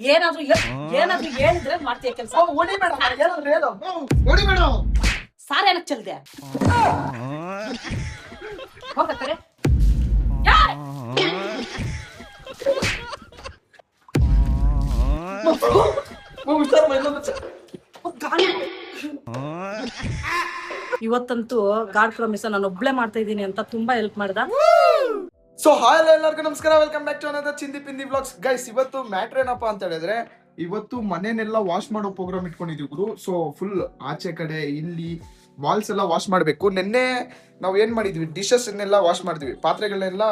ಏನಾದ್ರೂ ಏನಾದ್ರೂ ಹೇಳಿದ್ರೆ ಮಾಡ್ತೀಯ ಕೆಲಸ. ಹೊಡಿ ಮೇಡಮ್, ಏನಾದ್ರು ಹೇಳು. ಹೊಡಿ ಮೇಡಮ್. ಸಾರ್ ಏನಕ್ ಚೆಲ್ದೆ? ಹೋಗತ್ತಾರೆ ಇವತ್ತಂತೂ ಗಾಡ್ ಪ್ರಾಮಿಸ್ ನಾನು ಒಬ್ಳೆ ಮಾಡ್ತಾ ಇದ್ದೀನಿ ಅಂತ ತುಂಬಾ ಹೆಲ್ಪ್ ಮಾಡ್ದ. ಸೊ ಹಾಯ್ ಎಲ್ಲರಿಗೂ ನಮಸ್ಕಾರ, ವೆಲ್ಕಮ್ ಬ್ಯಾಕ್ ಟು ಅನದರ್ ಚಿಂದಿ ಪಿಂದಿ ವ್ಲಾಗ್ಸ್. ಗೈಸ್, ಇವತ್ತು ಮ್ಯಾಟ್ರ್ ಏನಪ್ಪಾ ಅಂತ ಹೇಳಿದ್ರೆ, ಇವತ್ತು ಮನೆನೆಲ್ಲ ವಾಶ್ ಮಾಡೋ ಪ್ರೋಗ್ರಾಮ್ ಇಟ್ಕೊಂಡಿದೀವಿ ಗುರು. ಸೊ ಫುಲ್ ಆಚೆ ಕಡೆ ಇಲ್ಲಿ ವಾಲ್ಸ್ ಎಲ್ಲ ವಾಶ್ ಮಾಡಬೇಕು. ನಿನ್ನೆ ನಾವು ಏನ್ ಮಾಡಿದ್ವಿ, ಡಿಶಸ್ ಅನ್ನೆಲ್ಲ ವಾಶ್ ಮಾಡಿದ್ವಿ, ಪಾತ್ರೆಗಳನ್ನೆಲ್ಲ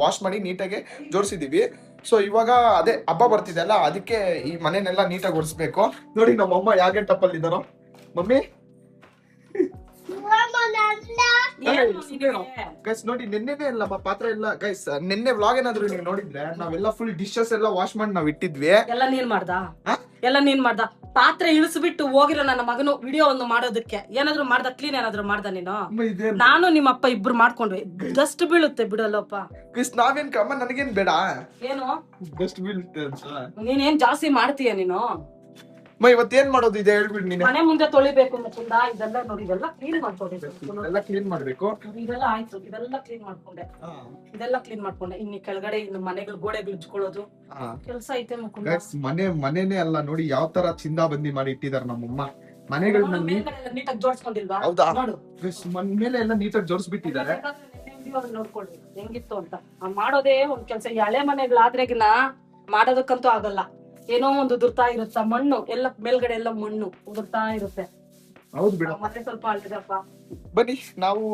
ವಾಶ್ ಮಾಡಿ ನೀಟಾಗಿ ಜೋಡಿಸಿದೀವಿ. ಸೊ ಇವಾಗ ಅದೇ ಹಬ್ಬ ಬರ್ತಿದೆ ಅಲ್ಲ, ಅದಕ್ಕೆ ಈ ಮನೆನೆಲ್ಲ ನೀಟಾಗಿ ಒರೆಸ್ಬೇಕು. ನೋಡಿ ನಮ್ಮಮ್ಮ ಯಾಕೆ ಟಪ್ಪಲ್ಲಿ ಇದ್ದಾರೋ. ಮಮ್ಮಿ ಗೈಸ್ ನೋಡಿ, ನಿನ್ನೆನೆ ಎಲ್ಲ ಪಾತ್ರ ಎಲ್ಲ ಗೈಸ್, ನಿನ್ನೆ ವ್ಲಾಗ್ ಏನಾದ್ರು ನೀವು ನೋಡಿದ್ರೆ ನಾವೆಲ್ಲ ಫುಲ್ ಡಿಶಸ್ ಎಲ್ಲ ವಾಶ್ ಮಾಡಿ ನಾವ್ ಇಟ್ಟಿದ್ವಿ. ಎಲ್ಲ ನೀನ್ ಮಾಡ್ದ ಪಾತ್ರೆ ಇಳಿಸ್ಬಿಟ್ಟು ಹೋಗಿರೋ ನನ್ನ ಮಗನು ವಿಡಿಯೋ ಒಂದು ಮಾಡೋದಕ್ಕೆ ಏನಾದ್ರು ಮಾಡ್ದ, ಕ್ಲೀನ್ ಏನಾದ್ರು ಮಾಡ್ದ ನೀನು? ನಾನು ನಿಮ್ಮಪ್ಪ ಇಬ್ರು ಮಾಡ್ಕೊಂಡ್ವಿ. ಡಸ್ಟ್ ಬೀಳುತ್ತೆ ಬಿಡಲ್ಲಪ್ಪ. ಗೈಸ್ ನಾವೇನ್ ಕಮ್ಮ, ನನಗೇನ್ ಬೇಡ, ಏನು ಡಸ್ಟ್ ಬೀಳುತ್ತೆ ಅಂತ. ನೀನೇನ್ ಜಾಸ್ತಿ ಮಾಡ್ತೀಯ ನೀನು? ಇವತ್ತೇನ್ ಮಾಡೋದು ಇದೆ ಹೇಳ್ಬಿಡ್ ನೀನೆ. ಮನೆ ಮುಂದೆ ತೊಳಿಬೇಕು ಮುಕುಂದ, ಇದೆಲ್ಲ ನೋಡಿ, ಇದೆಲ್ಲ ಕ್ಲೀನ್ ಮಾಡ್ಕೊಂಡಿರ್ಬೇಕು. ಎಲ್ಲ ಕ್ಲೀನ್ ಮಾಡ್ಬೇಕು. ಇದೆಲ್ಲ ಆಯ್ತು, ಇದೆಲ್ಲ ಕ್ಲೀನ್ ಮಾಡ್ಕೊಂಡೆ. ಇನ್ನು ಕೆಳಗಡೆ ಇನ್ನು ಮನೆಗಳು ಗೋಡೆಗಳು ಉಜ್ಕೊಳ್ಳೋದು ಕೆಲಸ ಐತೆ ಮುಕುಂದ. ಗೈಸ್ ಮನೆನೇ ಅಲ್ಲ ನೋಡಿ, ಯಾವ ತರ ಚಿಂದ ಬಂದಿ ಮಾಡಿ ಇಟ್ಟಿದಾರ ನಮ್ಮಮ್ಮ. ಮನೆಗಳನ್ನ ನೀಟಾಗಿ ಜೋಡಿಸ್ಕೊಂಡಿಲ್ವಾ? ಹೌದಾ? ನೋಡು, ಗೈಸ್ ಮೇಲೆ ಎಲ್ಲ ನೀಟಾಗಿ ಜೋಡಿಸ್ಬಿಟ್ಟಿದ್ದಾರೆ. ನೋಡ್ಕೊಳ್ಳಿ ಹೆಂಗಿತ್ತು ಅಂತ. ಮಾಡೋದೇ ಒಂದ್ ಕೆಲ್ಸ. ಈ ಹಳೆ ಮನೆಗಳಾದ್ರೆಗಿನ ಮಾಡೋದಕ್ಕಂತೂ ಆಗಲ್ಲ. ಏನೋ ಒಂದು ಉದುರ್ತಾ ಇರುತ್ತ, ಮಣ್ಣು ಎಲ್ಲ ಮೇಲ್ಗಡೆ ಎಲ್ಲ ಮಣ್ಣು ಉದುರ್ತಾ ಇರುತ್ತೆ. ಹೌದು ಬಿಡ. ಮತ್ತೆ ಸ್ವಲ್ಪ ಅಲ್ಟಿದಪ್ಪ. ಬನ್ನಿ ನಾವು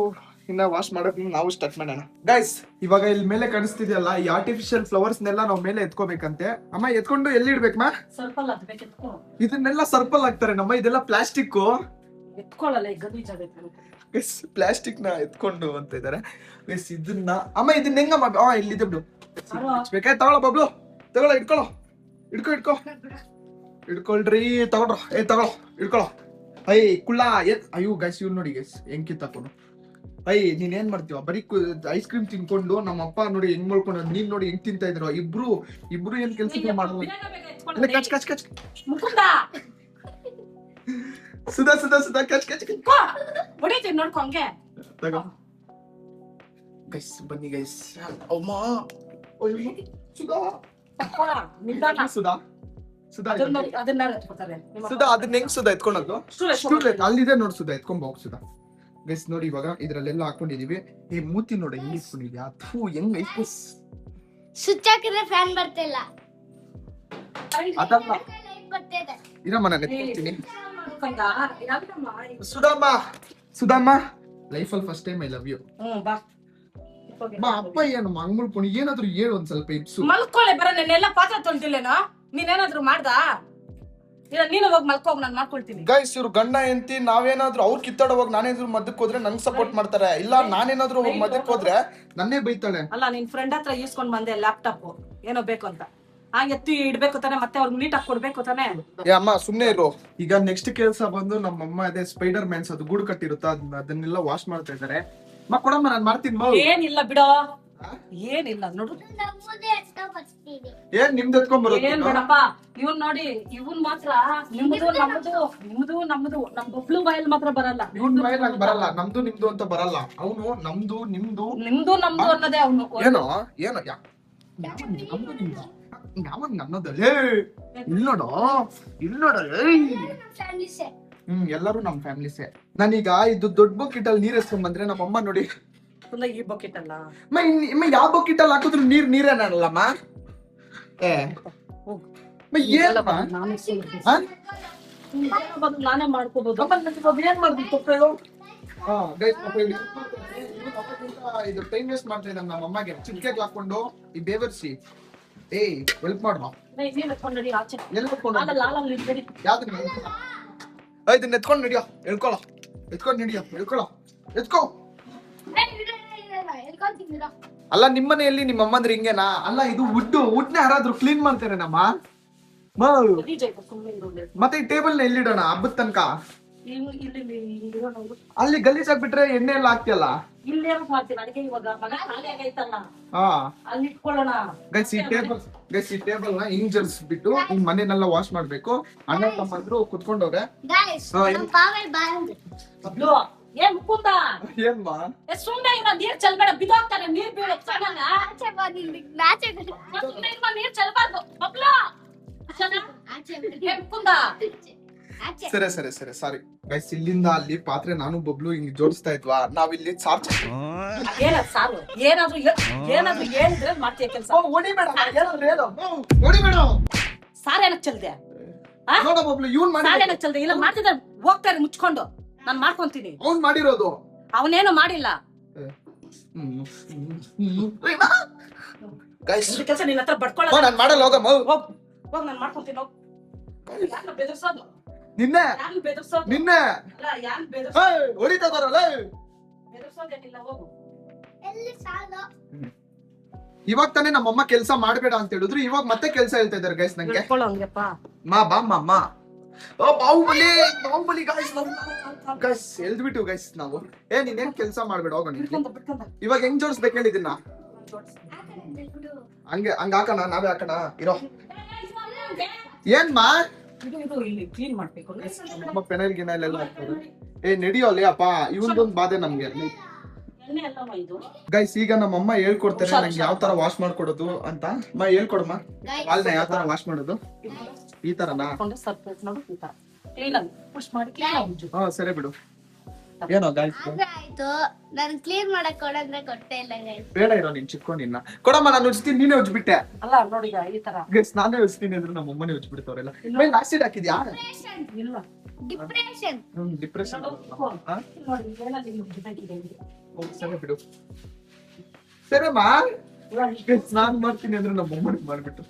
ಇನ್ನ ವಾಶ್ ಮಾಡಕ್ ನಾವು ಸ್ಟಾರ್ಟ್ ಮಾಡೋಣ. ಗೈಸ್ ಇವಾಗ ಇಲ್ಲಿ ಮೇಲೆ ಕಾಣಿಸ್ತಿದೆಯಲ್ಲ, ಈ ಆರ್ಟಿಫಿಷಿಯಲ್ ಫ್ಲವರ್ಸ್ ನೆಲ್ಲ ನಾವು ಮೇಲೆ ಎತ್ಕೋಬೇಕಂತೆ. ಅಮ್ಮ ಎತ್ಕೊಂಡು ಎಲ್ಲಿ ಇಡ್ಬೇಕಮ್ಮ? ಸರ್ಪಲ್ ಅದ್ ಬೇಕೆತ್ಕೊ. ಇದನ್ನೆಲ್ಲ ಸರ್ಪಲ್ ಹಾಕ್ತಾರೆ ನಮ್ಮ, ಇದೆಲ್ಲ ಪ್ಲಾಸ್ಟಿಕ್. ಎತ್ಕೊಳ್ಳಲ್ಲ, ಈಗ ಗಲೀಜ್ ಆಗೈತೆ. ಗೈಸ್ ಪ್ಲಾಸ್ಟಿಕ್ ನ ಎತ್ಕೊಂಡು ಅಂತ ಇದಾರೆ. ಗೈಸ್ ಇದನ್ನ ಅಮ್ಮ ಇದನ್ನ ಹೆಂಗಮ್ಮ? ಇಲ್ಲಿದೆ ಬಿಡು. ಬೇಕಾಯ್ತು, ತಗೊಳ ಬಬ್ಲು, ತಗೊಳ, ಇಡ್ಕೊ ಇಡ್ಕೊಳ್ರಿ, ತಗೊಳ್ರ. ತಗೊಳ, ಇಡ್ಕೊಳ. ಐ ಕುಳ್ಳ ಅಯ್ಯೋ ಗೈಸ್, ಇವ್ ನೋಡಿ ಗೈಸ್ ಹೆಂಗ್ ಕಿತ್ತಾಕೊಂಡು. ನೀನ್ ಏನ್ ಮಾಡ್ತೀವ? ಬರೀ ಐಸ್ ಕ್ರೀಮ್ ತಿನ್ಕೊಂಡು ನಮ್ಮ ಅಪ್ಪ ನೋಡಿ ಹೆಂಗ್ ಮಾಡ್ಕೊಂಡು, ನೀನ್ ನೋಡಿ ಹೆಂಗ್ ತಿಂತಾ ಇದ್ರು. ಇಬ್ರು ಏನ್ ಕೆಲ್ಸ ಮಾಡಲ್ಲ. ಕಚ್ ಮುಕುಂದ ಸುಧಾ ಕಚ್ ಹೊಡಿತೀನಿ ನೋಡ್ಕೊ ಹಂಗೆ. ತಗೋ ಗೈಸ್, ಬನ್ನಿ ಗೈಸ್. ಅಮ್ಮ ಅದನ್ನ ಅದನ್ನ ಹೆಂಗ್ ಸುಧಾ ಎತ್ಕೊಂಡದ್ದು? ಅಲ್ಲಿದೆ ನೋಡಿ ಸುಧಾ, ಎತ್ಕೊಂಡ್ ಹೋಗ್ ಸುಧಾ. ಗೈಸ್ ನೋಡಿ ಇವಾಗ ಇದ್ರಲ್ಲೆಲ್ಲ ಹಾಕೊಂಡಿದೀವಿ. ಈ ಮೂತಿ ನೋಡಿ ಹೆಂಗ್ ಇಟ್ಕೊಂಡಿದ್ಯಾ? ಥೂ, ಹೆಂಗ್ ಐತೆ. ಸ್ವಿಚ್ ಹಾಕಿದ್ರೆ ಫ್ಯಾನ್ ಬರ್ತಿಲ್ಲ. ಅದಲ್ಲ ಇರಮ್ಮ, ನಾನು ಎತ್ಕೊಳ್ತೀನಿ. ಸುಧಾಮ್ಮ ಲೈಫಲ್ಲಿ first time I love you. ಅಪ್ಪ ಏನು ಮಂಗ್ಮುಳ್ಕೊಂಡು ಏನಾದ್ರು ಹೇಳು ಒಂದ್ ಸ್ವಲ್ಪ ಇಪ್ಸು. ಮಲ್ಕೊಳ್ಳೆ ಬರ, ನೆನ್ನೆಲ್ಲ ಪಾತ್ರ ತೊಳ್ದಿಲ್ಲೇನೋ? ನೀನೇನಾದ್ರು ಮಾಡ್ದ? ನೀನು ಹೋಗಿ ಮಲ್ಕೋಗ್, ನಾನು ಮಾಡ್ಕೊಳ್ತೀನಿ. ಗೈಸ್ ಇವ್ರು ಗಂಡ ಎಂತಿ, ನಾವೇನಾದ್ರು ಅವ್ರು ಕಿತ್ತಾಡೋವಾಗ ನಾನೇನಾದ್ರು ಮದ್ದಕ್ ಹೋದ್ರೆ ನಂಗ್ ಸಪೋರ್ಟ್ ಮಾಡ್ತಾರೆ. ಇಲ್ಲ ನಾನೇನಾದ್ರು ಮದ್ದಕ್ ಹೋದ್ರೆ ನನ್ನೇ ಬೈತಾಳೆ. ಅಲ್ಲ, ನಿನ್ ಫ್ರೆಂಡ್ ಹತ್ರ ಈಸ್ಕೊಂಡ್ ಬಂದೆ ಲ್ಯಾಪ್ಟಾಪ್, ಏನೋ ಬೇಕು ಅಂತ. ಹಾಗೆ ಎತ್ತಿ ಇಡ್ಬೇಕು ತಾನೆ, ಮತ್ತೆ ಅವ್ರಿಗೆ ನೀಟಾಗಿ ಕೊಡ್ಬೇಕು ತಾನೆ. ಅಮ್ಮ ಸುಮ್ನೆ ಇರು. ಈಗ ನೆಕ್ಸ್ಟ್ ಕೆಲಸ ಬಂದು ನಮ್ಮಮ್ಮ ಅದೇ ಸ್ಪೈಡರ್ ಮ್ಯಾನ್ಸ್ ಅದು ಗೂಡು ಕಟ್ಟಿರುತ್ತಾ, ಅದನ್ನೆಲ್ಲ ವಾಶ್ ಮಾಡ್ತಾ ಇದಾರೆ. ಕೊಡಮ್ಮ, ನಾನ್ ಮಾಡ್ತೀನಿ. ಏನಿಲ್ಲ ಬಿಡೋ, ಏನಿಲ್ಲ ನೋಡು. ಏನ್ ನಿಮ್ದು ಎತ್ಕೊಂಡ್ ಏನ್ ಬೇಡಪ್ಪ. ಇವನ್ ನೋಡಿ, ಇವನ್ ಮಾತ್ರ ನಿಮ್ದು ನಮ್ದು ನಮ್ ಬಬ್ಲು ಬಾಯಲ್ಲಿ ಮಾತ್ರ ಬರಲ್ಲ. ಇವನ್ ಬಾಯಲ್ಲಿ ಬರಲ್ಲ, ನಮ್ದು ನಿಮ್ದು ಅಂತ ಬರಲ್ಲ. ಅವನು ನಮ್ದು ನಿಮ್ದು ಅನ್ನೋದೇ ಅವನು. ಏನೋ ನಮ್ದು ನಿಮ್ದು ಯಾವಾಗ ನನ್ನದಲ್ಲೇ. ಇಲ್ಲೋಡು ಎಲ್ಲರೂ ನಮ್ ಫ್ಯಾಮಿಲಿಸೇ. ನಾನೀಗ ಇದು ದೊಡ್ಡ ಬಕೆಟ್ ಅಲ್ಲಿ ನೀರ್ ಎಸ್ಕೊಂಡ್ ಬಂದ್ರೆ ನಮ್ಮಮ್ಮ ನೋಡಿ, ಈ ಬಕೆಟ್ ಅಲ್ಲ ಯಾವ ಬಕೆಟ್ ಅಲ್ಲಿ ಹಾಕಿದ್ರು ನೀರೇನಲ್ಲಮ್ಮ. ನಾನೇ ಮಾಡ್ಕೋಬಹುದು. ಏನ್ ಮಾಡ್ದು ಇದು ಟೈಮ್ ವೇಸ್ಟ್ ಮಾಡ್ತಾ ಇದ್ದ ನಮ್ಮಮ್ಮಗೆ. ಚಿಕ್ಕ ಹಾಕೊಂಡು ಈ ಬೇವರ್ಸಿ ಹೆಲ್ಪ್ ಮಾಡುವ. ಇದನ್ನ ಎತ್ಕೊಂಡ್ ನಡಿಯೋ, ಎಳ್ಕೊಳ. ಅಲ್ಲ ನಿಮ್ಮನೆಯಲ್ಲಿ ನಿಮ್ಮ ಅಮ್ಮಂದ್ರೆ ಹಿಂಗೇನಾ? ಅಲ್ಲ ಇದು ವುಡ್ನ ಯಾರಾದ್ರೂ ಕ್ಲೀನ್ ಮಾಡ್ತಾರೆ ನಮ್ಮ. ಮತ್ತೆ ಈ ಟೇಬಲ್ ನ ಎಲ್ಲಿಡೋಣ ಹಬ್ಬದ ತನಕ? ಅಲ್ಲಿ ಗಲೀಜ್ ಆಗ್ಬಿಟ್ರೆ ಎಣ್ಣೆ ಎಲ್ಲ ಹಾಕ್ತಿಯಲ್ಲ. ಇಲ್ಲೇನು ಮಾಡ್ತೀನಿ ಅಡಿಗೆ ಇವಾಗ ಮಗ ಖಾಲಿ ಆಗೈತಲ್ಲ ಹಾ ಅಲ್ಲಿ ಇಟ್ಕೊಳ್ಳೋಣ. ಗೈಸ್ ಈ ಟೇಬಲ್ ನ ಹಿಂಗ್ ಜರ್ಸ್ಬಿಟ್ಟು ಈ ಮನೆನೆಲ್ಲ ವಾಶ್ ಮಾಡ್ಬೇಕು. ಅಣ್ಣ ತಮ್ಮಂದ್ರು ಕುತ್ಕೊಂಡವ್ರೆ. ಗೈಸ್ ಹಾ, ನಮ್ಮ ಪಾವೆಲ್ ಬಾಂಡ್ ಬಬ್ಲು, ಏನ್ ಮುಕುಂದ ಏನ್ಮಾ ಸುಮ್ನೆ ಇರೋ ನೀರ್ ಚೆಲ್ಬೇಡ, ಬಿದ್ದೋಗ್ತಾರೆ ನೀರ್ ಬೀಳಕ್ ಸಣ್ಣಲ್ಲ. ಆಚೆ ಬಂದಿ ನಾಚೆ ಸುಮ್ನೆ ಇರೋ ನೀರ್ ಚೆಲ್ಬಾರ್ದು ಬಬ್ಲು. ಆಚೆ ಏನ್ ಮುಕುಂದ ಆಚೆ ಸರಿ ಸಾರಿ ಗೈಸ್. ಇಲ್ಲಿಂದ ಅಲ್ಲಿ ಪಾತ್ರೆ ನಾನು ಬಬ್ಲು ಹಿಂಗ್ ಜೋಡಿಸ್ತಾ ಇದ್ವಾ, ನಾವಿಲ್ಲಿ ಸಾರ್ಚ್ ಏನದ್ ಸಾರು ಏನಾದ್ರು ಹೇಳಿದ್ರೆ ಮಾಡ್ತೀಯ ಕೆಲ್ಸ. ಸಾರ್ ಏನಕ್ ಚೆಲ್ದೆ? ನೋಡ ಬಬ್ಲು ಇವ್ನ್ ಸಾರ್ ಮಾಡಿ ಏನಕ್ ಚೆಲ್ದೆ? ಇಲ್ಲ ಮಾಡ್ತಿದ್ರೆ ಹೋಗ್ತಾರೆ ಮುಚ್ಕೊಂಡು, ನಾನ್ ಮಾಡ್ಕೊಂತೀನಿ. ಅವ್ನ್ ಮಾಡಿರೋದು. ಅವನೇನು ಮಾಡಿಲ್ಲ. ಗೈಸ್ ಈ ಕೆಲ್ಸ ನಿನ್ನ ಹತ್ರ ಬಡ್ಕೊಳ್ಳೋದು. ನಾನ್ ಮಾಡಲ್ಲ, ಹೋಗಮ್ಮ. ಹೋಗ್ ನಾನ್ ಮಾಡ್ಕೊಂತೀನಿ ಹೋಗ್. ಯಾರನ್ನ ಬೆದರ್ಸೋದು? ನಿನ್ನೆ ಯಾರನ್ನ ಬೆದರ್ಸೋದು? ನಿನ್ನೆ ಅಲ್ಲ, ಯಾರನ್ನ ಬೆದರ್ಸೋದು? ಹೊಡಿತಾ ಇದಾರಲ್ಲ. ಬೆದರ್ಸೋದೇನಿಲ್ಲ, ಹೋಗು. ಎಲ್ಲಿ ಸಾಲು ಇವಾಗ ತಾನೇ ನಮ್ಮಮ್ಮ ಕೆಲ್ಸ ಮಾಡ್ಬೇಡ ಅಂತ ಹೇಳಿದ್ರು, ಇವಾಗ ಮತ್ತೆ ಕೆಲ್ಸ ಹೇಳ್ತಾ ಇದಾರೆ ಗೈಸ್ ನಂಗೆ. ಹಿಡ್ಕೊಳ್ಳೋ ಹಂಗೆಪ್ಪ. ಬಾಮ್ಮ ಬಾಹುಬಲಿ ಗೈಸ್ ಎಲ್ದ್ಬಿಟ್ಟು ಗೈಸ್ ನಾವು. ನೀನೇನ್ ಕೆಲ್ಸ ಮಾಡ್ಬೇಡ, ಹೋಗೋಣ. ಬಿಡ್ಕೊಂಡ. ಇವಾಗ ಹೆಂಗ್ ಜೋಡಿಸ್ಬೇಕು ಹೇಳಿದಿನ? ಹಂಗೆ ಹಾಕೋಣ, ನಾವೇ ಹಾಕೋಣ. ಇರೋ ಏನ್ಮಾ ಇದು ಇಲ್ಲಿ ಕ್ಲೀನ್ ಮಾಡ್ಬೇಕು. ನಮ್ಮ ಪೆನಲ್ ಗಿನಲ್ ಎಲ್ಲ ಹಾಕ್ತಾರೆ. ನಡಿಯೋ ಅಲ್ಲಿ ಅಪ್ಪ, ಇವನ್ದೊಂದ್ ಬಾಧೆ ನಮ್ಗೆ. ಎಣ್ಣೆ ಅಲ್ಲಮ್ಮ ಇದು. ಗೈಸ್ ಈಗ ನಮ್ಮಮ್ಮ ಹೇಳ್ಕೊಡ್ತಾರೆ ನಂಗೆ ಯಾವ ತರ ವಾಶ್ ಮಾಡ್ಕೊಡೋದು ಅಂತ. ಹೇಳ್ಕೊಡಮ್ಮ, ವಾಲ್ನ ಯಾವ ತರ ವಾಶ್ ಮಾಡೋದು. ಈ ತರನಾ? ಸ್ವಲ್ಪ ನೋಡು, ಈ ತರ ಕ್ಲೀನ್ ಆಗಿ ಪುಷ್ ಮಾಡಿ ಕ್ಲೀನ್ ಆಗಿ. ಹಾ ಸರಿ ಬಿಡು. ಏನೋ ಗೈಸ್ ಆಯ್ತು, ನಾನು ಕ್ಲೀನ್ ಮಾಡಕ್ ಕೊಡಂದ್ರೆ ಕೊಟ್ಟೆ ಇಲ್ಲ ಗೈಸ್. ಬೇಡ ಇರೋ, ನೀನ್ ಚಿಕ್ಕೊಂಡು ನಿನ್ನ ಕೊಡಮ್ಮ, ನಾನು ಉಜ್ತೀನಿ, ನೀನೇ ಉಜ್ಬಿಟ್ಟೆ. ಅಲ್ಲ ನೋಡಿ ಈಗ ಈ ತರ. ಗೈಸ್ ನಾನೇ ಉಜ್ತೀನಿ ಅಂದ್ರೆ ನಮ್ಮ ಅಮ್ಮನೇ ಉಜ್ಬಿಡ್ತಾವ್ರೆಲ್ಲ. ಆಸಿಡ್ ಹಾಕಿದ್ಯಾ? ಇಲ್ಲ ಡಿಪ್ರೆಷನ್ ಡಿಪ್ರೆಷನ್. ನೋಡಿ ಏನಲ್ಲಿ ಉಜ್ಜಬೇಕಿದೆ ಇಲ್ಲಿ. ಸರಿ ಬಿಡು. ಸರಿಮ್ಮ, ನಾನ್ ಮಾಡ್ತೀನಿ ಅಂದ್ರೆ ನಮ್ಮ ಅಮ್ಮನಿಗೆ ಮಾಡ್ಬಿಟ್ಟು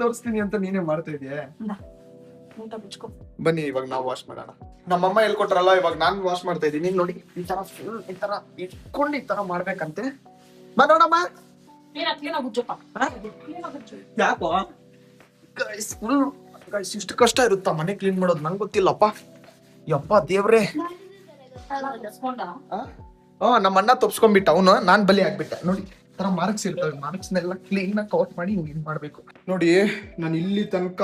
ತೋರಿಸ್ತೀನಿ ಅಂತ ನೀನೇ ಮಾಡ್ತಾ ಇದೀಯ. ಊಟ ಬಿಚ್ಕೊ. ಬನ್ನಿ ಇವಾಗ ನಾವು ವಾಶ್ ಮಾಡೋಣ. ನಮ್ಮಮ್ಮ ಹೇಳ್ಕೊಟ್ರಲ್ಲ, ಇವಾಗ ನಾನ್ ವಾಶ್ ಮಾಡ್ತಾ ಇದೀನಿ. ನೋಡಿ ಈ ತರ ಫುಲ್ ಈ ತರ ಇಟ್ಕೊಂಡು ಈ ತರ ಮಾಡ್ಬೇಕಂತೆ. ನೋಡಮ್ಮ, ಕ್ಲೀನ್ ಆಗಿ ಉಜ್ಜಪ್ಪ. ಕ್ಲೀನ್ ಆಗಿ ಉಜ್ಜು. ಯಾಕೋ ಗೈಸ್ ಫುಲ್ ಗೈಸ್ ಇಷ್ಟು ಕಷ್ಟ ಇರುತ್ತಾ ಮನೆ ಕ್ಲೀನ್ ಮಾಡೋದು? ನಂಗೆ ಗೊತ್ತಿಲ್ಲಪ್ಪ. ಯಪ್ಪ ದೇವ್ರೆ. ಬೆಸ್ಕೊಂಡ? ನಮ್ಮ ಅಣ್ಣ ತಪ್ಸ್ಕೊಂಡ್ಬಿಟ್ಟ, ಅವನು ನಾನ್ ಬಲಿ ಆಗ್ಬಿಟ್ಟೆ. ನೋಡಿ ತರ ಮಾರ್ಕ್ಸ್ ಇರ್ತವೆ, ಮಾರ್ಕ್ಸ್ನೆಲ್ಲ ಕ್ಲೀನ್ ಆಗಿ ಕೌಟ್ ಮಾಡಿ ಹಿಂಗ್ ಮಾಡ್ಬೇಕು. ನೋಡಿ ನಾನು ಇಲ್ಲಿ ತನಕ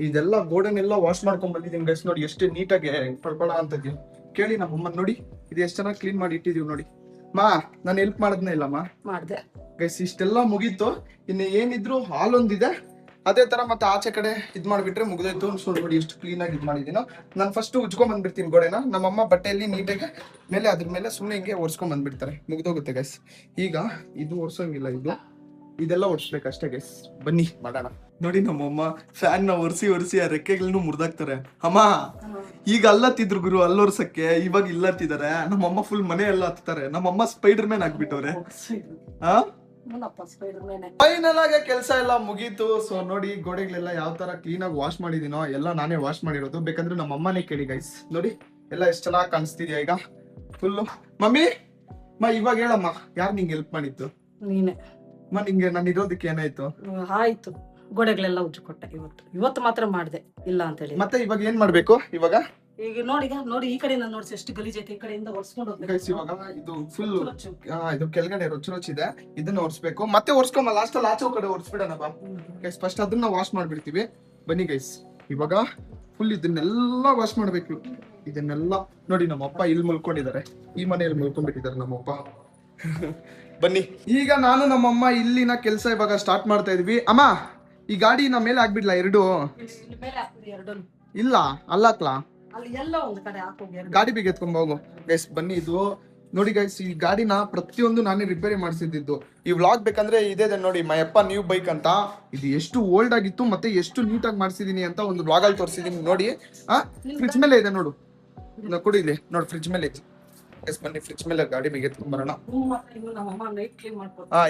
ಇದೆಲ್ಲ ಗೋಡನ್ ಎಲ್ಲ ವಾಶ್ ಮಾಡ್ಕೊಂಡ್ ಬಂದಿದ್ದೀನಿ ಗೈಸ್. ನೋಡಿ ಎಷ್ಟು ನೀಟಾಗಿ ಪಡ್ಕೊಳ ಅಂತದ್ವಿ. ಕೇಳಿ ನಮ್ಮಮ್ಮ ನೋಡಿ ಇದು ಎಷ್ಟು ಚೆನ್ನಾಗಿ ಕ್ಲೀನ್ ಮಾಡಿ ಇಟ್ಟಿದೀವಿ. ನೋಡಿ ನಾನು ಹೆಲ್ಪ್ ಮಾಡದ್ನೇ ಇಲ್ಲಮ್ಮ. ಮಾಡ್ದೆ ಗೈಸ್ ಇಷ್ಟೆಲ್ಲ ಮುಗೀತು. ಇನ್ನು ಏನಿದ್ರು ಹಾಲೊಂದಿದೆ, ಅದೇ ತರ ಮತ್ತೆ ಆಚೆ ಕಡೆ ಇದ್ ಮಾಡ್ಬಿಟ್ರೆ ಮುಗ್ದೋಯ್ತು. ಸೊ ನೋಡಿ ಎಷ್ಟು ಕ್ಲೀನ್ ಆಗಿ ಇದ್ ಮಾಡಿದೀನೋ. ನಾನು ಫಸ್ಟ್ ಉಜ್ಕೊಂಡ್ ಬಂದ್ಬಿಡ್ತೀನಿ ಗೋಡೆನ. ನಮ್ಮಮ್ಮ ಬಟ್ಟೆಯಲ್ಲಿ ನೀಟಾಗಿ ಮೇಲೆ ಅದ್ರ ಮೇಲೆ ಸುಮ್ಮನೆ ಹಿಂಗೆ ಒರ್ಸ್ಕೊಂಡ್ ಬಂದ್ಬಿಡ್ತಾರೆ, ಮುಗ್ದೋಗುತ್ತೆ ಗೈಸ್. ಈಗ ಇದು ಒರ್ಸೋಂಗಿಲ್ಲ, ಇದೆಲ್ಲ ಒರ್ಸ್ಬೇಕಷ್ಟೇ ಗೈಸ್. ಬನ್ನಿ ಮಾಡೋಣ. ನೋಡಿ ನಮ್ಮಮ್ಮ ಫ್ಯಾನ್ ನ ಒರ್ಸಿ ಆ ರೆಕ್ಕೆಗಳನ್ನು ಮುರ್ದಾಕ್ತಾರೆ. ಅಮ್ಮ ಈಗ ಅಲ್ಲತ್ತಿದ್ರು ಗುರು ಅಲ್ಲೊರ್ಸಕ್ಕೆ, ಇವಾಗ ಇಲ್ಲತ್ತಿದ್ದಾರೆ. ನಮ್ಮಮ್ಮ ಫುಲ್ ಮನೆ ಎಲ್ಲ ಹತ್ತಾರೆ. ನಮ್ಮಮ್ಮ ಸ್ಪೈಡರ್ ಮ್ಯಾನ್ ಆಗ್ಬಿಟ್ಟವ್ರೆ. ಫೈನಲ್ ಆಗಿ ಕೆಲಸ ಎಲ್ಲ ಮುಗೀತು. ಸೊ ನೋಡಿ ಗೋಡೆಗಳೆಲ್ಲ ಯಾವ ತರ ಕ್ಲೀನ್ ಆಗಿ ವಾಶ್ ಮಾಡಿದೀನೋ ಎಲ್ಲ ನಾನೇ ವಾಶ್ ಮಾಡಿರೋದು. ಬೇಕಂದ್ರೆ ನಮ್ಮ ಅಮ್ಮನೇ ಕೇಳಿ ಗೈಸ್. ನೋಡಿ ಎಲ್ಲ ಎಷ್ಟು ಚೆನ್ನಾಗಿ ಕಾಣಿಸ್ತಿದ್ಯಾ ಈಗ ಫುಲ್ಲು. ಮಮ್ಮಿ ಇವಾಗ ಹೇಳಮ್ಮ, ಯಾರು ನಿಂಗೆ ಹೆಲ್ಪ್ ಮಾಡಿತ್ತು? ನೀನೆ. ನಿಂಗೆ ನಾನು ಇರೋದಕ್ಕೆ ಏನಾಯ್ತು? ಆಯ್ತು, ಗೋಡೆಗಳೆಲ್ಲ ಉಜ್ಜು ಕೊಟ್ಟೆ. ಇವತ್ತು ಮಾತ್ರ ಮಾಡ್ದೆ, ಇಲ್ಲ ಅಂತ ಹೇಳಿ. ಮತ್ತೆ ಇವಾಗ ಏನ್ ಮಾಡ್ಬೇಕು? ಇವಾಗ ಈಗ ನೋಡಿ ಈ ಕಡೆಯಿಂದ ನೋಡ್ಸಿ ಎಷ್ಟು ಗಲೀಜೈತೆ. ಈ ಕಡೆಯಿಂದ ಒರ್ಸ್ಕೊಂಡು ಗೈಸ್ ಇವಾಗ ಇದು ಫುಲ್ ಇದು ಕೆಳಗಡೆ ರುಚಿದೆ, ಇದನ್ನ ಒರ್ಸ್ಬೇಕು. ಮತ್ತೆ ಒರ್ಸ್ಕೊಂಬ ಲಾಸ್ಟ್ ಅಲ್ಲಿ ಆಚೆ ಕಡೆ ಒರ್ಸ್ಬಿಡೋಣ ಬಾ ಗೈಸ್. ಫಸ್ಟ್ ಅದನ್ನ ವಾಶ್ ಮಾಡ್ಬಿಡ್ತೀವಿ. ಬನ್ನಿ ಗೈಸ್, ಇವಾಗ ಫುಲ್ ಇದನ್ನೆಲ್ಲ ವಾಶ್ ಮಾಡ್ಬೇಕು. ಇದನ್ನೆಲ್ಲ ನೋಡಿ ನಮ್ಮಪ್ಪ ಇಲ್ಲಿ ಮಲ್ಕೊಂಡಿದ್ದಾರೆ, ಈ ಮನೆಯಲ್ಲಿ ಮಲ್ಕೊಂಡ್ಬಿಟ್ಟಿದ್ದಾರೆ ನಮ್ಮಪ್ಪ. ಬನ್ನಿ ಈಗ ನಾನು ನಮ್ಮಮ್ಮ ಇಲ್ಲಿನ ಕೆಲಸ ಇವಾಗ ಸ್ಟಾರ್ಟ್ ಮಾಡ್ತಾ ಇದ್ವಿ. ಅಮ್ಮ ಈ ಗಾಡಿ ನಮ್ಮ ಮೇಲೆ ಆಗ್ಬಿಡ್ಲಾ? ಎರಡು ಇಲ್ಲ ಅಲ್ಲಾಕ್ಲಾ? ಅಲ್ಲಿ ಎಲ್ಲ ಒಂದು ಕಡೆ ಹಾಕೋಗಿ ಗಾಡಿ ಬಿಗಿ ಎತ್ಕೊಂಡ್ ಹೋಗು ಗೈಸ್. ಬನ್ನಿ ಇದು ನೋಡಿ ಗೈಸ್, ಈ ಗಾಡಿನ ಪ್ರತಿಯೊಂದು ನಾನೇ ರಿಪೇರಿ ಮಾಡಿಸಿದ್ದು. ಈ ವ್ಲಾಗ್ ಬೇಕಂದ್ರೆ ಇದೆ ನೋಡಿ, ಮಯಪ್ಪ ನ್ಯೂ ಬೈಕ್ ಅಂತ. ಇದು ಎಷ್ಟು ಓಲ್ಡ್ ಆಗಿತ್ತು ಮತ್ತೆ ಎಷ್ಟು ನೀಟಾಗಿ ಮಾಡಿಸಿದೀನಿ ಅಂತ ಒಂದು ವ್ಲಾಗ್ ಅಲ್ಲಿ ತೋರಿಸಿದೀನಿ ನೋಡಿ. ಫ್ರಿಡ್ಜ್ ಮೇಲೆ ಇದೆ ನೋಡು, ಕೊಡಿ ಇಲ್ಲಿ ನೋಡಿ, ಫ್ರಿಡ್ಜ್ ಮೇಲೆ ಇದೆ. ಬನ್ನಿ ಫ್ರಿಡ್ಜ್ ಮೇಲೆ ಗಾಡಿ ಬಿಗಿ ಎತ್ಕೊಂಡ್ ಬರೋಣ.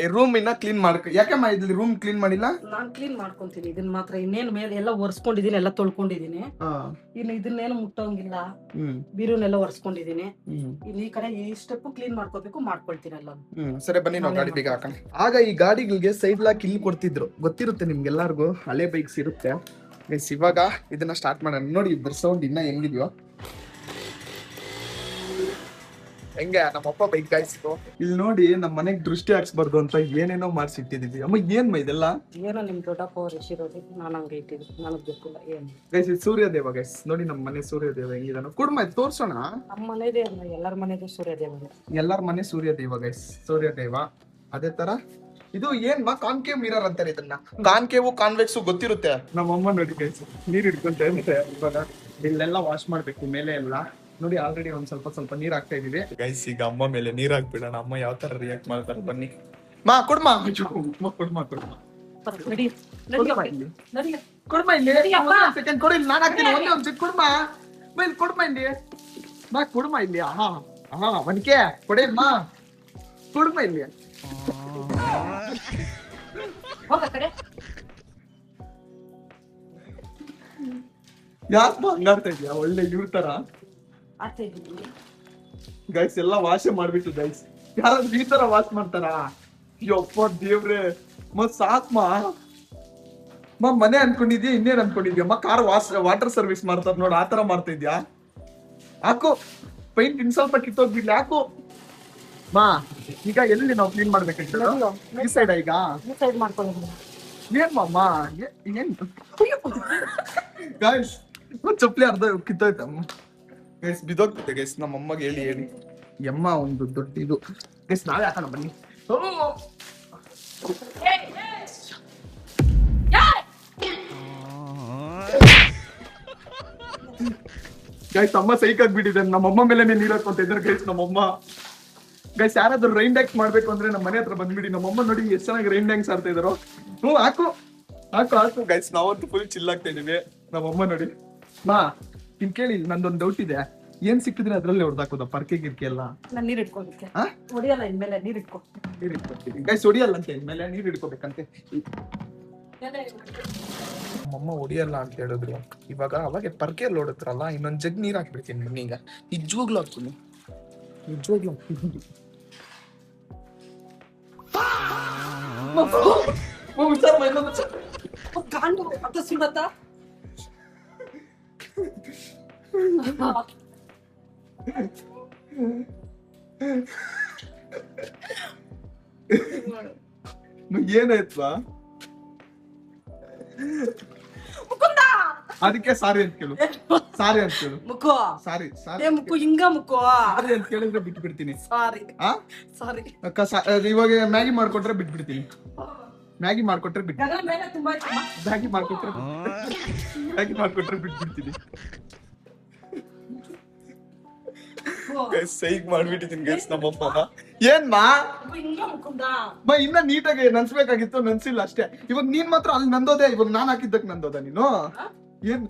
ಈ ರೂಮ್ ಇನ್ನ ಕ್ಲೀನ್ ಮಾಡ್ಕೊ. ಯಾಕಮ್ಮ ಇಲ್ಲಿ ರೂಮ್ ಕ್ಲೀನ್ ಮಾಡಿಲ್ಲ? ನಾನ್ ಕ್ಲೀನ್ ಮಾಡ್ಕೊಂತೀನಿ ಇದನ್ನ ಮಾತ್ರ. ಇನ್ನೇನು ಮೇಲೆ ಎಲ್ಲ ಒರ್ಸ್ಕೊಂಡಿದೀನಿ, ಎಲ್ಲ ತೊಳ್ಕೊಂಡಿದೀನಿ. ಇನ್ನು ಇದನ್ನೇನು ಮುಟ್ಟೋಂಗಿಲ್ಲ. ಬೀರುನೆಲ್ಲ ಒರ್ಸ್ಕೊಂಡಿದೀನಿ. ಇನ್ನು ಈ ಕಡೆ ಈ ಸ್ಟೆಪ್ ಕ್ಲೀನ್ ಮಾಡ್ಕೊಳ್ತೀನಿ ಎಲ್ಲ. ಸರಿ ಬನ್ನಿ ನಾವು ಗಾಡಿ ಬೇಗ ಹಾಕೋಣ. ಆಗ ಈ ಗಾಡಿಗಳಿಗೆ ಸೈಡ್ ಲಾಕ್ ಇಲ್ಲಿ ಕೊಡ್ತಿದ್ರು, ಗೊತ್ತಿರುತ್ತೆ ನಿಮ್ಗೆಲ್ಲಾರ್ಗು, ಹಳೆ ಬೈಕ್ಸ್ ಇರುತ್ತೆ. ಇವಾಗ ಇದನ್ನ ಸ್ಟಾರ್ಟ್ ಮಾಡೋಣ. ನೋಡಿ ಇದ್ರ ಸೌಂಡ್ ಇನ್ನ ಹೆಂಗಿದ್ಯೋ. ಹೆಂಗೆ ನಮ್ಮಪ್ಪ ಬೈಕ್ ಗಾಯಿಸಿತು. ಇಲ್ಲಿ ನೋಡಿ ನಮ್ಮ ಮನೆಗ್ ದೃಷ್ಟಿ ಹಾಕ್ಸ್ಬಾರ್ದು ಅಂತ ಏನೇನೋ ಮಾಡ್ಸಿಟ್ಟಿದೀವಿ. ಅಮ್ಮ ಏನ್ ಇದೆಲ್ಲ? ಏನೋ ನಿಮ್ ದೊಡ್ಡಪ್ಪ ಅವ್ರು ಎಷ್ಟಿರೋದು ನಾನು ಹಂಗೆ ಇಟ್ಟಿದ್ದು, ನನಗ್ ಗೊತ್ತಿಲ್ಲ ಏನು. ಗೈಸ್ ಇದು ಸೂರ್ಯದೇವ ಗೈಸ್, ನೋಡಿ ನಮ್ಮ ಮನೆ ಸೂರ್ಯದೇವ ಹೆಂಗಿದಾನ. ಕುಡ್ಮ ತೋರ್ಸೋಣ. ನಮ್ಮ ಮನೆದೇ ಅಲ್ಲ, ಎಲ್ಲರ ಮನೆಗೂ ಸೂರ್ಯದೇವನೇ. ಎಲ್ಲಾರ ಮನೆ ಸೂರ್ಯದೇವ ಗೈಸ್, ಸೂರ್ಯದೇವ. ಅದೇ ತರ ಇದು ಏನ್ ಕಾನ್ಕೇವ್ ಮಿರರ್ ಅಂತಾರೆ ಇದನ್ನ. ಕಾನ್ಕೇವ್ ಕಾನ್ವೆಕ್ಸ್ ಗೊತ್ತಿರುತ್ತೆ. ನಮ್ಮಮ್ಮ ನೋಡಿ ಗೈಸ್ ನೀರ್ ಹಿಡ್ಕೊಂತ ಇವಾಗ ಇಲ್ಲೆಲ್ಲ ವಾಶ್ ಮಾಡ್ಬೇಕು ಮೇಲೆ ಎಲ್ಲ. ನೋಡಿ ಆಲ್ರೆಡಿ ಒಂದ್ ಸ್ವಲ್ಪ ನೀರ್ ಹಾಕ್ತಾ ಇದೀವಿ ಗೈಸ್. ಈಗ ಅಮ್ಮ ಮೇಲೆ ನೀರ್ ಹಾಕ್ಬಿಡೋಣ. ಅಮ್ಮ ಯಾವ ತರ ರಿಯಾಕ್ಟ್ ಮಾಡ್ತಾರೆ ಬನ್ನಿ. ಮಾ ಕುಡ್ಮಾ ಕುಡ್ಮಾ ನಡಿ ಕುಡ್ಮಾ ಇಲ್ಲಿ ನಡಿ. ಕುಡ್ಮಾ ಇಲ್ಲಿ ಸೆಕೆಂಡ್ ಕೊಡು. ಇಲ್ಲಿ ನಾನು ಹಾಕ್ತೀನಿ. ಒಂದ್ ಸೆಕೆಂಡ್ ಕುಡ್ಮಾ ಇಲ್ಲಿ ಕುಡ್ಮಾ ಇಲ್ಲಿ ಮಾ ಕುಡ್ಮಾ ಇಲ್ಲಿ. ಒನ್ಕೆ ಕೊಡಿ ಅಮ್ಮ ಕುಡ್ಮಾ ಇಲ್ಲಿ. ಹೋಗ ಕಡೆ. ಯಾಕೆ ಹಂಗಾಡ್ತಾ ಇದೀಯಾ? ಒಳ್ಳೆ ಇವ್ರ ತರ ಆಚೆ ಇದ್ದೀನಿ. ಗೈಸ್ ಎಲ್ಲ ವಾಶ್ ಮಾಡ್ಬಿಟ್ಟು ಗೈಸ್. ಯಾರಾದ್ರೂ ಈ ತರ ವಾಶ್ ಮಾಡ್ತಾರ? ಯಪ್ಪ ದೇವ್ರೆ ಮತ್ ಸಾಕ್ಮಾ. ಮನೆ ಅನ್ಕೊಂಡಿದ್ಯಾ? ಇನ್ನೇನ್ ಅನ್ಕೊಂಡಿದ್ಯಾ? ಕಾರ್ ವಾಟರ್ ಸರ್ವಿಸ್ ಮಾಡ್ತಾರ ನೋಡ್, ಆತರ ಮಾಡ್ತಾ ಇದ್ಯಾ? ಹಾಕು ಪೈಂಟ್ ಇನ್ ಸ್ವಲ್ಪ ಕಿತ್ತೋಗ್ಬಿಡ್ಲಿ. ಹಾಕು ಮಾ. ಈಗ ಎಲ್ಲಿ ನಾವು ಕ್ಲೀನ್ ಮಾಡ್ಬೇಕಂತ? ಈ ಸೈಡ್ ಈಗ ಈ ಸೈಡ್ ಮಾಡ್ಕೊಂಡಿದ್ದೀನಿ. ಏನ್ ಮಾಮ ಏನ್ ಗೈಸ್ ಚಪ್ಪಲಿ ಅರ್ಧ ಕಿತ್ತೋಯ್ತಮ್ಮ ಗೈಸ್, ಬಿದ್ದೋಗ್ತಿದೆ ಗೈಸ್. ನಮ್ಮ ಅಮ್ಮಗೆ ಹೇಳಿ ಯಮ್ಮ ಒಂದು ದೊಡ್ಡ ಇದು ಗೈಸ್. ನಾವೇ ಹಾಕೋಣ ಬನ್ನಿ. ಗೈಸ್ ಅಮ್ಮ ಸೈಕ್ ಆಗ್ಬಿಟ್ಟಿದೆ. ನಮ್ಮಮ್ಮ ಮೇಲೆ ನೀರ್ ಹಾಕೊಂತ ಇದ್ದಾರೆ ಗೈಸ್ ನಮ್ಮಮ್ಮ. ಗೈಸ್ ಯಾರಾದ್ರೂ ರೈನ್ ಡ್ಯಾನ್ಸ್ ಮಾಡ್ಬೇಕು ಅಂದ್ರೆ ನಮ್ಮ ಮನೆ ಹತ್ರ ಬಂದ್ಬಿಡಿ. ನಮ್ಮಮ್ಮ ನೋಡಿ ಎಷ್ಟು ಚೆನ್ನಾಗಿ ರೈನ್ ಡ್ಯಾನ್ಸ್ ಆಡ್ತಾ ಇದಾರೋ. ಹಾಕು ಹಾಕು ಹಾಕು ಗೈಸ್. ನಾವಂತೂ ಫುಲ್ ಚಿಲ್ ಆಗ್ತಾ ಇದೀವಿ. ನಮ್ಮಮ್ಮ ನೋಡಿ ಮಾ ಇನ್ ಕೇಳಿ, ನಂದೊಂದು ಡೌಟ್ ಇದೆ. ಏನ್ ಸಿಕ್ಕಿದ್ರೆ ಅದ್ರಲ್ಲಿ ಹೊಡೆದಾಕೋದ ಪರ್ಕೆ ಗಿರ್ಕೆ ಎಲ್ಲ? ನಾನು ನೀರ್ ಇಟ್ಕೊಳಕ್ಕೆ ಹೊಡಿಯಲ್ಲ. ಇನ್ಮೇಲೆ ನೀರ್ ಇಟ್ಕೊ. ನೀರ್ ಇಟ್ಕೊತೀವಿ ಗೈಸ್. ಹೊಡಿಯಲ್ಲ ಅಂತ ಇನ್ಮೇಲೆ ನೀರ್ ಇಟ್ಕೋಬೇಕಂತೆ. ನಮ್ಮಮ್ಮ ಹೊಡಿಯಲ್ಲ ಅಂತ ಹೇಳಿದ್ರು. ಇವಾಗ ಅವಾಗ ಪರ್ಕೆಯಲ್ಲಿ ಹೊಡತ್ರಲ್ಲ, ಇನ್ನೊಂದ್ ಜಗ್ ನೀರ್ ಹಾಕ್ಬಿಡ್ತೀನಿ ಬನ್ನಿ. ಈಗ ನಿಜವಾಗ್ಲೂ ಹಾಕ್ತೀನಿ, ನಿಜವಾಗ್ಲೂ ಹಾಕ್ತೀನಿ. ಗಾಂಡು ಅತ್ತ ಸುಡತ್ತ. ಏನಾಯ್ತವಾ? ಅದಕ್ಕೆ ಸಾರಿ ಅಂತ ಕೇಳು. ಸಾರಿ ಅಂತ ಕೇಳು. ಮುಕ್ಕೋ ಸಾರಿ ಸಾರಿ ಮುಕ್ಕು ಹಿಂಗ ಮುಕ್ಕೋ. ಸಾರಿ ಅಂತ ಕೇಳಿದ್ರೆ ಬಿಟ್ಬಿಡ್ತೀನಿ. ಸಾರಿ ಸಾರಿ. ಇವಾಗ ಮ್ಯಾಗಿ ಮಾಡ್ಕೊಟ್ರೆ ಬಿಟ್ಬಿಡ್ತೀನಿ. ಮ್ಯಾಗಿ ಮಾಡ್ಕೊಟ್ರೆ ಬಿಟ್ಬಿಡ್ತೀನಿ. ಮೇಲೆ ತುಂಬಾ ಮ್ಯಾಗಿ ಮಾಡ್ಕೊಟ್ರೆ ಬಿಟ್ಬಿಡ್ತೀನಿ. ಸೈಗ್ ಮಾಡ್ಬಿಟ್ಟಿದ್ದೀನಿ ಗೈಸ್ ನಮ್ಮಮ್ಮ. ಏನ್ ಮಾ ಇನ್ನ ನೀಟಾಗಿ ನನ್ಸ್ಬೇಕಾಗಿತ್ತು, ನನ್ಸಿಲ್ಲ ಅಷ್ಟೇ. ಇವಾಗ ನೀನ್ ಮಾತ್ರ ಅಲ್ಲಿ ನಂದೋದೆ. ಇವಾಗ ನಾನ್ ಹಾಕಿದ್ದಕ್ ನಂದೋದ ನೀನು? ಏನ್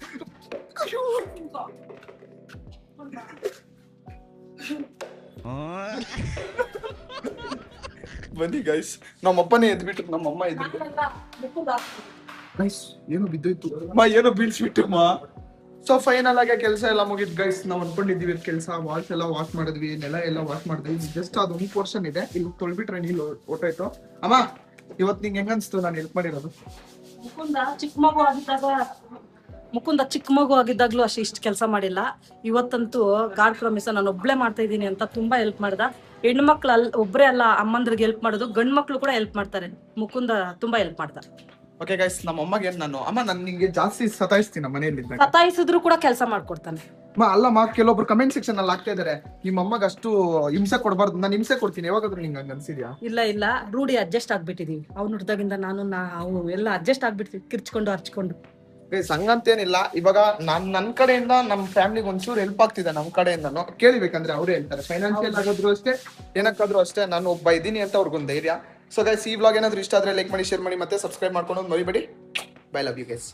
ಬನ್ನಿ ಗೈಸ್. ನಮ್ಮಪ್ಪನೇ ಎದ್ಬಿಟ್ರು, ನಮ್ಮಮ್ಮ ಎದ್ಬಿಟ್ರು ಗೈಸ್. ಏನೋ ಬಿದ್ದೋಯ್ತು ಏನೋ ಬೀಳ್ಸ್ಬಿಟ್ಟು ಮಾ. ಸೊ ಫೈನಲ್ ಆಗಿ ಕೆಲಸ ಎಲ್ಲ ಮುಗಿದ್ ಗೈಸ್. ನಾವು ಅನ್ಕೊಂಡಿದೀವಿ ಕೆಲಸ. ವಾಲ್ಸ್ ಎಲ್ಲ ವಾಶ್ ಮಾಡಿದ್ವಿ, ನೆಲ ಎಲ್ಲ ವಾಶ್ ಮಾಡಿದ್ವಿ. ಜಸ್ಟ್ ಅದು ಒಂದು ಪೋರ್ಷನ್ ಇದೆ. ಇಲ್ಲಿ ತೊಳ್ಬಿಟ್ರೆ ನೀರು ಹೊಟ್ಟೋಯ್ತು. ಅಮ್ಮ ಇವತ್ತು ನಿಂಗೆ ಹೆಂಗ ಅನ್ಸ್ತು ನಾನು ಹೆಲ್ಪ್ ಮಾಡಿರೋದು? ಮುಕುಂದ ಚಿಕ್ಕ ಮಗು ಆಗಿದ್ದಾಗ್ಲೂ ಅಷ್ಟೇ ಇಷ್ಟು ಕೆಲಸ ಮಾಡಿಲ್ಲ. ಇವತ್ತಂತೂ ಗಾಡ್ ಪ್ರಾಮಿಸ್ ನಾನು ಒಬ್ಳೆ ಮಾಡ್ತಾ ಇದ್ದೀನಿ ಅಂತ ತುಂಬಾ ಹೆಲ್ಪ್ ಮಾಡ್ದ. ಹೆಣ್ಮಕ್ಳು ಒಬ್ರೇ ಅಲ್ಲ ಅಮ್ಮಂದ್ರಿಗೆ ಹೆಲ್ಪ್ ಮಾಡೋದು, ಗಂಡ್ ಮಕ್ಳು ಕೂಡ ಹೆಲ್ಪ್ ಮಾಡ್ತಾರೆ. ಮುಕುಂದ ತುಂಬಾ ಹೆಲ್ಪ್ ಮಾಡ್ದ. ಓಕೆ ಗೈಸ್, ನಮ್ಮ ಅಮ್ಮಗೆ ನಾನು ನಿಂಗೆ ಜಾಸ್ತಿ ಸತಾಯಿಸ್ತೀನಿ ಮನೆಯಲ್ಲಿ. ಸತಾಯಿಸಿದ್ರು ಕೂಡ ಕೆಲಸ ಮಾಡ್ಕೊಡ್ತಾನೆ. ಅಲ್ಲಮ್ಮ, ಕೆಲವೊಬ್ರು ಕಮೆಂಟ್ ಸೆಕ್ಷನ್ ಅಲ್ಲಿ ಆಗ್ತಾ ಇದಾರೆ ನಿಮ್ಮ ಅಮ್ಮಗ ಅಷ್ಟು ಹಿಂಸೆ ಕೊಡಬಾರ್ದು. ನಾನು ಹಿಂಸೆ ಕೊಡ್ತೀನಿ. ಯಾವಾಗಾದ್ರೂ ನಿಂಗೆ ಹಂಗ ಅನ್ಸಿದ್ಯಾ? ಇಲ್ಲ ರೂಢಿ ಅಡ್ಜಸ್ಟ್ ಆಗ್ಬಿಟ್ಟಿದೀವಿ. ಅವ್ನು ಹುಡ್ದಾಗಿಂದ ನಾವು ಎಲ್ಲ ಅಡ್ಜಸ್ಟ್ ಆಗ್ಬಿಡ್ತೀವಿ, ಕಿರ್ಚ್ಕೊಂಡು ಹರ್ಚ್ಕೊಂಡು. ಸಂಗಂತೇನಿಲ್ಲ. ಇವಾಗ ನನ್ ಕಡೆಯಿಂದ ನಮ್ಮ ಫ್ಯಾಮಿಲಿಗೆ ಒಂಚೂರು ಹೆಲ್ಪ್ ಆಗ್ತಿದೆ. ನಮ್ಮ ಕಡೆಯಿಂದನು ಕೇಳಿಬೇಕಂದ್ರೆ ಅವ್ರೇ ಹೇಳ್ತಾರೆ. ಫೈನಾನ್ಷಿಯಲ್ ಆಗೋದ್ರು ಅಷ್ಟೇ, ಏನಕ್ಕಾದ್ರೂ ಅಷ್ಟೇ. ನಾನು ಒಬ್ಬ ಇದ್ದೀನಿ ಅಂತ ಅವ್ರಿಗೊಂದು ಧೈರ್ಯ. ಸೊ ಗೈಸ್, ಈ ವ್ಲಾಗ್ ಏನಾದ್ರು ಇಷ್ಟ ಆದ್ರೆ ಲೈಕ್ ಮಾಡಿ, ಶೇರ್ ಮಾಡಿ, ಮತ್ತೆ ಸಬ್ಸ್ಕ್ರೈಬ್ ಮಾಡ್ಕೊಂಡು ಮರಿಬೇಡಿ. Bye, love you guys.